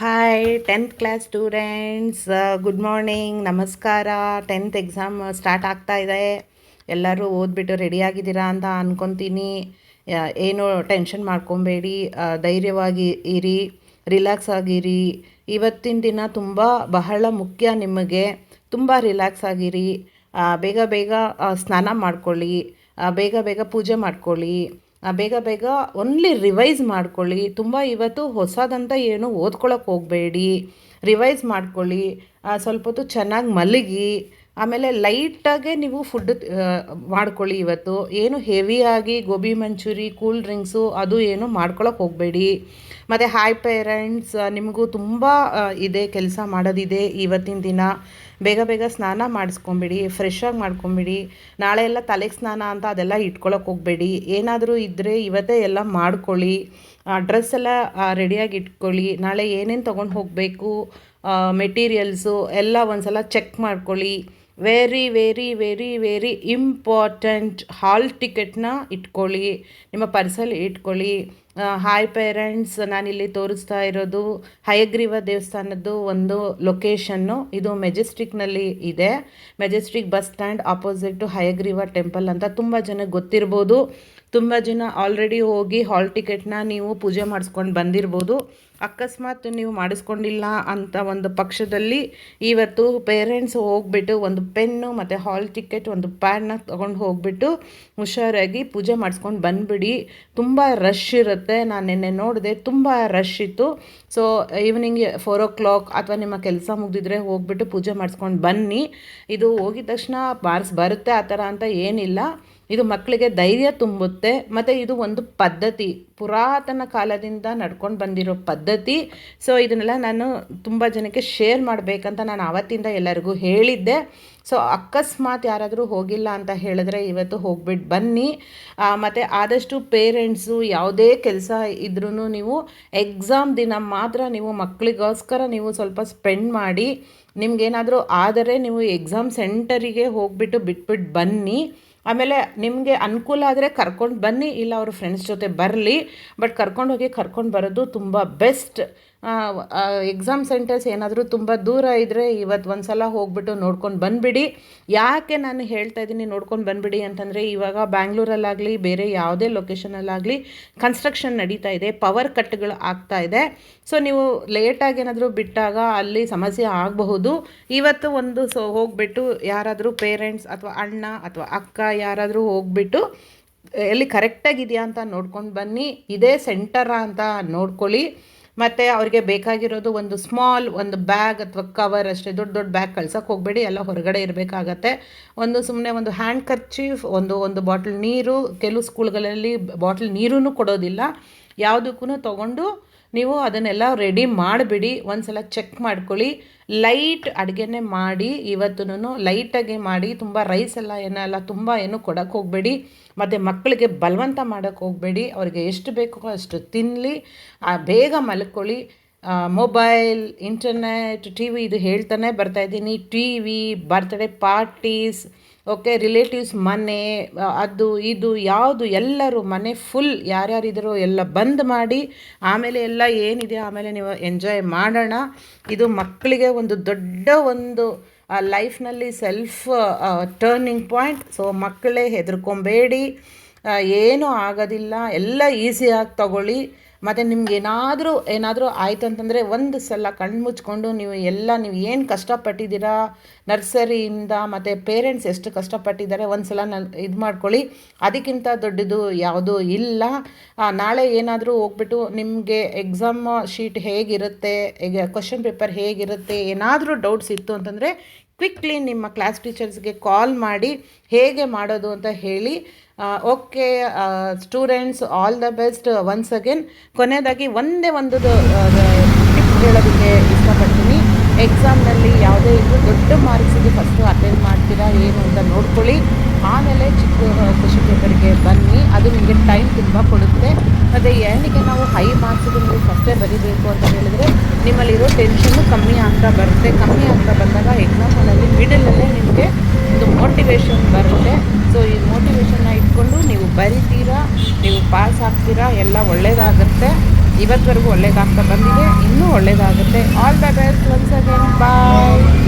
Hi 10th class students, good morning, ನಮಸ್ಕಾರ. 10th exam start ಆಗ್ತಾ ಇದೆ. ಎಲ್ಲರೂ ಓದ್ಬಿಟ್ಟು ರೆಡಿಯಾಗಿದ್ದೀರಾ ಅಂತ ಅಂದ್ಕೊತೀನಿ. ಏನು ಟೆನ್ಷನ್ ಮಾಡ್ಕೊಬೇಡಿ, ಧೈರ್ಯವಾಗಿ ಇರಿ, ರಿಲ್ಯಾಕ್ಸ್ ಆಗಿರಿ. ಇವತ್ತಿನ ದಿನ ಬಹಳ ಮುಖ್ಯ ನಿಮಗೆ. ತುಂಬ ರಿಲ್ಯಾಕ್ಸ್ ಆಗಿರಿ. ಬೇಗ ಬೇಗ ಸ್ನಾನ ಮಾಡ್ಕೊಳ್ಳಿ, ಬೇಗ ಬೇಗ ಪೂಜೆ ಮಾಡ್ಕೊಳ್ಳಿ, ಬೇಗ ಬೇಗ ಓನ್ಲಿ ರಿವೈಸ್ ಮಾಡ್ಕೊಳ್ಳಿ. ತುಂಬ ಇವತ್ತು ಹೊಸದಂತ ಏನು ಓದ್ಕೊಳ್ಳೋಕೆ ಹೋಗಬೇಡಿ, ರಿವೈಸ್ ಮಾಡ್ಕೊಳ್ಳಿ. ಸ್ವಲ್ಪ ಹೊತ್ತು ಚೆನ್ನಾಗಿ ಮಲಗಿ, ಆಮೇಲೆ ಲೈಟಾಗೆ ನೀವು ಫುಡ್ ಮಾಡ್ಕೊಳ್ಳಿ. ಇವತ್ತು ಏನು ಹೆವಿಯಾಗಿ ಗೋಬಿ ಮಂಚೂರಿ, ಕೂಲ್ ಡ್ರಿಂಕ್ಸು ಅದು ಏನು ಮಾಡ್ಕೊಳ್ಳೋಕೆ ಹೋಗಬೇಡಿ. ಮತ್ತು ಹಾಯ್ ಪೇರೆಂಟ್ಸ್, ನಿಮಗೂ ತುಂಬ ಇದೆ, ಕೆಲಸ ಮಾಡೋದಿದೆ ಇವತ್ತಿನ ದಿನ. ಬೇಗ ಬೇಗ ಸ್ನಾನ ಮಾಡಿಸ್ಕೊಂಬಿಡಿ, ಫ್ರೆಶ್ಶಾಗಿ ಮಾಡ್ಕೊಂಬಿಡಿ. ನಾಳೆ ಎಲ್ಲ ತಲೆಗೆ ಸ್ನಾನ ಅಂತ ಅದೆಲ್ಲ ಇಟ್ಕೊಳ್ಳೋಕೆ ಹೋಗಬೇಡಿ. ಏನಾದರೂ ಇದ್ದರೆ ಇವತ್ತೇ ಎಲ್ಲ ಮಾಡ್ಕೊಳ್ಳಿ. ಡ್ರೆಸ್ ಎಲ್ಲ ರೆಡಿಯಾಗಿ ಇಟ್ಕೊಳ್ಳಿ. ನಾಳೆ ಏನೇನು ತೊಗೊಂಡು ಹೋಗಬೇಕು, ಮೆಟೀರಿಯಲ್ಸು ಎಲ್ಲ ಒಂದು ಸಲ ಚೆಕ್ ಮಾಡ್ಕೊಳ್ಳಿ. Very very very very important, hall ಟಿಕೆಟ್ನ ಇಟ್ಕೊಳ್ಳಿ, ನಿಮ್ಮ ಪರ್ಸಲ್ಲಿ ಇಟ್ಕೊಳ್ಳಿ. ಹಾಯ್ ಪೇರೆಂಟ್ಸ್, ನಾನಿಲ್ಲಿ ತೋರಿಸ್ತಾ ಇರೋದು ಹಯಗ್ರೀವ ದೇವಸ್ಥಾನದ್ದು ಒಂದು ಲೊಕೇಶನ್ನು. ಇದು ಮೆಜೆಸ್ಟಿಕ್ನಲ್ಲಿ ಇದೆ. Majestic bus stand opposite Hayagriva temple ಅಂತ ತುಂಬ ಜನಕ್ಕೆ ಗೊತ್ತಿರ್ಬೋದು. ತುಂಬ ಜನ ಆಲ್ರೆಡಿ ಹೋಗಿ ಹಾಲ್ ಟಿಕೆಟ್ನ ನೀವು ಪೂಜೆ ಮಾಡಿಸ್ಕೊಂಡು ಬಂದಿರ್ಬೋದು. ಅಕಸ್ಮಾತ್ ನೀವು ಮಾಡಿಸ್ಕೊಂಡಿಲ್ಲ ಅಂತ ಒಂದು ಪಕ್ಷದಲ್ಲಿ ಇವತ್ತು ಪೇರೆಂಟ್ಸ್ ಹೋಗ್ಬಿಟ್ಟು ಒಂದು ಪೆನ್ನು ಮತ್ತು ಹಾಲ್ ಟಿಕೆಟ್, ಒಂದು ಪ್ಯಾಡ್ನ ತೊಗೊಂಡು ಹೋಗ್ಬಿಟ್ಟು ಹುಷಾರಾಗಿ ಪೂಜೆ ಮಾಡಿಸ್ಕೊಂಡು ಬಂದುಬಿಡಿ. ತುಂಬ ರಶ್ ಇರುತ್ತೆ. ನಾನು ನಿನ್ನೆ ನೋಡಿದೆ, ತುಂಬ ರಶ್ ಇತ್ತು. ಸೊ ಈವ್ನಿಂಗ್ 4 o'clock ಅಥವಾ ನಿಮ್ಮ ಕೆಲಸ ಮುಗಿದಿದ್ರೆ ಹೋಗ್ಬಿಟ್ಟು ಪೂಜೆ ಮಾಡಿಸ್ಕೊಂಡು ಬನ್ನಿ. ಇದು ಹೋಗಿದ ತಕ್ಷಣ ಬರುತ್ತೆ ಆ ಥರ ಅಂತ ಏನಿಲ್ಲ. ಇದು ಮಕ್ಕಳಿಗೆ ಧೈರ್ಯ ತುಂಬುತ್ತೆ. ಮತ್ತು ಇದು ಒಂದು ಪದ್ಧತಿ, ಪುರಾತನ ಕಾಲದಿಂದ ನಡ್ಕೊಂಡು ಬಂದಿರೋ ಪದ್ಧತಿ. ಸೊ ಇದನ್ನೆಲ್ಲ ನಾನು ತುಂಬ ಜನಕ್ಕೆ ಶೇರ್ ಮಾಡಬೇಕಂತ ನಾನು ಆವತ್ತಿಂದ ಎಲ್ಲರಿಗೂ ಹೇಳಿದ್ದೆ. ಸೊ ಅಕಸ್ಮಾತ್ ಯಾರಾದರೂ ಹೋಗಿಲ್ಲ ಅಂತ ಹೇಳಿದ್ರೆ ಇವತ್ತು ಹೋಗ್ಬಿಟ್ಟು ಬನ್ನಿ. ಮತ್ತು ಆದಷ್ಟು ಪೇರೆಂಟ್ಸು ಯಾವುದೇ ಕೆಲಸ ಇದ್ರೂ ನೀವು ಎಕ್ಸಾಮ್ ದಿನ ಮಾತ್ರ ನೀವು ಮಕ್ಕಳಿಗೋಸ್ಕರ ನೀವು ಸ್ವಲ್ಪ ಸ್ಪೆಂಡ್ ಮಾಡಿ. ನಿಮಗೇನಾದರೂ ಆದರೆ ನೀವು ಎಕ್ಸಾಮ್ ಸೆಂಟರಿಗೆ ಹೋಗ್ಬಿಟ್ಟು ಬಿಟ್ಬಿಟ್ಟು ಬನ್ನಿ. ಆಮೇಲೆ ನಿಮಗೆ ಅನುಕೂಲ ಆದರೆ ಕರ್ಕೊಂಡು ಬನ್ನಿ, ಇಲ್ಲ ಅವ್ರ ಫ್ರೆಂಡ್ಸ್ ಜೊತೆ ಬರಲಿ. ಬಟ್ ಕರ್ಕೊಂಡು ಬರೋದು ತುಂಬ ಬೆಸ್ಟ್. ಎಕ್ಸಾಮ್ ಸೆಂಟರ್ಸ್ ಏನಾದರೂ ತುಂಬ ದೂರ ಇದ್ದರೆ ಇವತ್ತು ಒಂದು ಸಲ ಹೋಗ್ಬಿಟ್ಟು ನೋಡ್ಕೊಂಡು ಬಂದುಬಿಡಿ. ಯಾಕೆ ನಾನು ಹೇಳ್ತಾ ಇದ್ದೀನಿ ನೋಡ್ಕೊಂಡು ಬಂದುಬಿಡಿ ಅಂತಂದರೆ, ಇವಾಗ ಬ್ಯಾಂಗ್ಳೂರಲ್ಲಾಗಲಿ ಬೇರೆ ಯಾವುದೇ ಲೊಕೇಶನಲ್ಲಾಗಲಿ ಕನ್ಸ್ಟ್ರಕ್ಷನ್ ನಡೀತಾ ಇದೆ, ಪವರ್ ಕಟ್ಗಳು ಆಗ್ತಾ ಇದೆ. ಸೊ ನೀವು ಲೇಟಾಗಿ ಏನಾದರೂ ಬಿಟ್ಟಾಗ ಅಲ್ಲಿ ಸಮಸ್ಯೆ ಆಗಬಹುದು. ಇವತ್ತು ಹೋಗ್ಬಿಟ್ಟು ಯಾರಾದರೂ ಪೇರೆಂಟ್ಸ್ ಅಥವಾ ಅಣ್ಣ ಅಥವಾ ಅಕ್ಕ ಯಾರಾದರೂ ಹೋಗ್ಬಿಟ್ಟು ಎಲ್ಲಿ ಕರೆಕ್ಟಾಗಿದೆಯಾ ಅಂತ ನೋಡ್ಕೊಂಡು ಬನ್ನಿ. ಇದೇ ಸೆಂಟರಾ ಅಂತ ನೋಡ್ಕೊಳ್ಳಿ. ಮತ್ತು ಅವ್ರಿಗೆ ಬೇಕಾಗಿರೋದು ಒಂದು ಬ್ಯಾಗ್ ಅಥವಾ ಕವರ್ ಅಷ್ಟೇ. ದೊಡ್ಡ ಬ್ಯಾಗ್ ಕಳ್ಸೋಕ್ಕೆ ಹೋಗಬೇಡಿ, ಎಲ್ಲ ಹೊರಗಡೆ ಇರಬೇಕಾಗತ್ತೆ. ಸುಮ್ಮನೆ ಒಂದು ಹ್ಯಾಂಡ್ ಕರ್ಚೀಫ್, ಒಂದು ಬಾಟಲ್ ನೀರು. ಕೆಲವು ಸ್ಕೂಲ್ಗಳಲ್ಲಿ ಬಾಟಲ್ ನೀರೂ ಕೊಡೋದಿಲ್ಲ. ಯಾವುದಕ್ಕೂ ತೊಗೊಂಡು ನೀವು ಅದನ್ನೆಲ್ಲ ರೆಡಿ ಮಾಡಿಬಿಡಿ. ಒಂದು ಸಲ ಚೆಕ್ ಮಾಡ್ಕೊಳ್ಳಿ. ಲೈಟ್ ಅಡುಗೆನೇ ಮಾಡಿ, ಇವತ್ತೂ ಲೈಟಾಗೆ ಮಾಡಿ. ತುಂಬ ರೈಸ್ ಎಲ್ಲ ತುಂಬ ಏನು ಕೊಡೋಕ್ಕೆ ಹೋಗಬೇಡಿ. ಮತ್ತು ಮಕ್ಕಳಿಗೆ ಬಲವಂತ ಮಾಡೋಕ್ಕೆ ಹೋಗಬೇಡಿ. ಅವ್ರಿಗೆ ಎಷ್ಟು ಬೇಕೋ ಅಷ್ಟು ತಿನ್ನಲಿ, ಬೇಗ ಮಲ್ಕೊಳ್ಳಿ. ಮೊಬೈಲ್, ಇಂಟರ್ನೆಟ್, ಟಿ ವಿ ಇದು ಹೇಳ್ತಾನೆ ಬರ್ತಾಯಿದ್ದೀನಿ. T V, birthday parties, okay, relatives ಮನೆ, ಅದು ಇದು ಯಾವುದು ಎಲ್ಲರೂ ಮನೆ ಫುಲ್ ಯಾರ್ಯಾರಿದ್ದಾರೋ ಎಲ್ಲ ಬಂದ್ ಮಾಡಿ, ಆಮೇಲೆ ಎಲ್ಲ ಏನಿದೆ ಆಮೇಲೆ ನೀವು ಎಂಜಾಯ್ ಮಾಡೋಣ. ಇದು ಮಕ್ಕಳಿಗೆ ಒಂದು ದೊಡ್ಡ ಲೈಫ್ನಲ್ಲಿ ಸೆಲ್ಫ್ ಟರ್ನಿಂಗ್ ಪಾಯಿಂಟ್. ಸೊ ಮಕ್ಕಳೇ ಹೆದರ್ಕೊಬೇಡಿ, ಏನೂ ಆಗೋದಿಲ್ಲ, ಎಲ್ಲ ಈಸಿಯಾಗಿ ತಗೊಳ್ಳಿ. ಮತ್ತು ನಿಮ್ಗೆ ಏನಾದರೂ ಆಯಿತು ಅಂತಂದರೆ ಒಂದು ಸಲ ಕಣ್ಣು ಮುಚ್ಕೊಂಡು ನೀವು ಏನು ಕಷ್ಟಪಟ್ಟಿದ್ದೀರಾ ನರ್ಸರಿಯಿಂದ, ಮತ್ತು ಪೇರೆಂಟ್ಸ್ ಎಷ್ಟು ಕಷ್ಟಪಟ್ಟಿದ್ದಾರೆ ಒಂದು ಸಲ ಇದು ಮಾಡ್ಕೊಳ್ಳಿ. ಅದಕ್ಕಿಂತ ದೊಡ್ಡದು ಯಾವುದೂ ಇಲ್ಲ. ನಾಳೆ ಏನಾದರೂ ಹೋಗ್ಬಿಟ್ಟು ನಿಮಗೆ ಎಕ್ಸಾಮ್ ಶೀಟ್ ಹೇಗಿರುತ್ತೆ, ಈಗ ಕ್ವಶನ್ ಪೇಪರ್ ಹೇಗಿರುತ್ತೆ, ಏನಾದರೂ ಡೌಟ್ಸ್ ಇತ್ತು ಅಂತಂದರೆ ಕ್ವಿಕ್ಲಿ ನಿಮ್ಮ ಕ್ಲಾಸ್ ಟೀಚರ್ಸ್ಗೆ ಕಾಲ್ ಮಾಡಿ ಹೇಗೆ ಮಾಡೋದು ಅಂತ ಹೇಳಿ. Okay students, all the best once again. ಕೊನೆಯದಾಗಿ ಒಂದು ಟಿಪ್ ಹೇಳೋದಕ್ಕೆ ಇಷ್ಟಪಡ್ತೀನಿ. ಎಕ್ಸಾಮ್ನಲ್ಲಿ ಯಾವುದೇ ಇದ್ದರೂ ದೊಡ್ಡ ಮಾರ್ಕ್ಸಿಗೆ ಫಸ್ಟು ಅಟೆಂಡ್ ಮಾಡ್ತೀರಾ ಏನು ಅಂತ ನೋಡ್ಕೊಳ್ಳಿ. ಆಮೇಲೆ ಚಿಕ್ಕ ಕ್ವಶನ್ ಪೇಪರ್ಗೆ ಬನ್ನಿ. ಅದು ನಿಮಗೆ ಟೈಮ್ ತುಂಬ ಕೊಡುತ್ತೆ. ಮತ್ತು ಏನಕ್ಕೆ ನಾವು ಹೈ ಮಾರ್ಕ್ಸಿಗೆ ನೀವು ಫಸ್ಟೇ ಬರೀಬೇಕು ಅಂತ ಹೇಳಿದರೆ ನಿಮ್ಮಲ್ಲಿರೋ ಟೆನ್ಷನ್ನು ಕಮ್ಮಿ ಆಗ್ತಾ ಬರುತ್ತೆ. ಕಮ್ಮಿ ಆಗ್ತಾ ಬಂದಾಗ ಎಕ್ಸಾಮಲ್ಲಿ ಮಿಡಲಲ್ಲೇ ನಿಮಗೆ ಒಂದು ಮೋಟಿವೇಶನ್ ಬರುತ್ತೆ. ಸೊ ಈ ಮೋಟಿವೇಶನ್ನ ಇಟ್ಕೊಂಡು ನೀವು ಬರಿತೀರಾ, ನೀವು ಪಾಸ್ ಆಗ್ತೀರಾ, ಎಲ್ಲ ಒಳ್ಳೆಯದಾಗುತ್ತೆ. ಇವತ್ತವರೆಗೂ ಒಳ್ಳೇದಾಗ್ತಾ ಬಂದಿದೆ, ಇನ್ನೂ ಒಳ್ಳೇದಾಗುತ್ತೆ. All the best once again, bye.